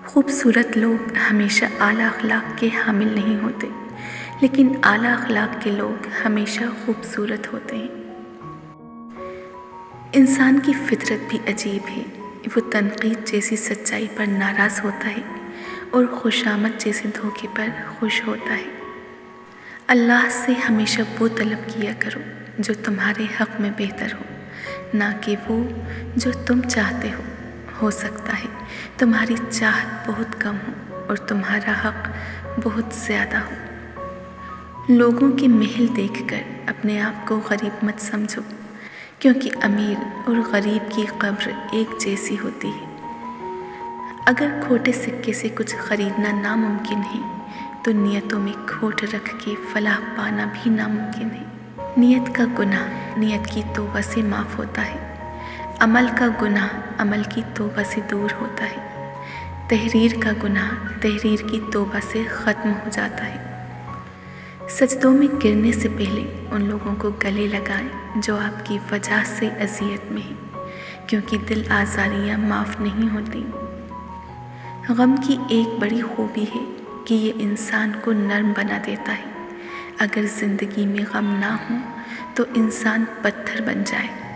خوبصورت لوگ ہمیشہ اعلیٰ اخلاق کے حامل نہیں ہوتے، لیکن اعلیٰ اخلاق کے لوگ ہمیشہ خوبصورت ہوتے ہیں۔ انسان کی فطرت بھی عجیب ہے، وہ تنقید جیسی سچائی پر ناراض ہوتا ہے اور خوشامد جیسے دھوکے پر خوش ہوتا ہے۔ اللہ سے ہمیشہ وہ طلب کیا کرو جو تمہارے حق میں بہتر ہو، نہ کہ وہ جو تم چاہتے ہو۔ ہو سکتا ہے تمہاری چاہت بہت کم ہو اور تمہارا حق بہت زیادہ ہو۔ لوگوں کے محل دیکھ کر اپنے آپ کو غریب مت سمجھو، کیونکہ امیر اور غریب کی قبر ایک جیسی ہوتی ہے۔ اگر کھوٹے سکے سے کچھ خریدنا ناممکن ہے تو نیتوں میں کھوٹ رکھ کے فلاح پانا بھی ناممکن ہے۔ نیت کا گناہ نیت کی توبہ سے معاف ہوتا ہے، عمل کا گناہ عمل کی توبہ سے دور ہوتا ہے، تحریر کا گناہ تحریر کی توبہ سے ختم ہو جاتا ہے۔ سجدوں میں گرنے سے پہلے ان لوگوں کو گلے لگائیں جو آپ کی وجہ سے اذیت میں ہیں، کیونکہ دل آزاریاں معاف نہیں ہوتی۔ غم کی ایک بڑی خوبی ہے کہ یہ انسان کو نرم بنا دیتا ہے۔ اگر زندگی میں غم نہ ہو تو انسان پتھر بن جائے۔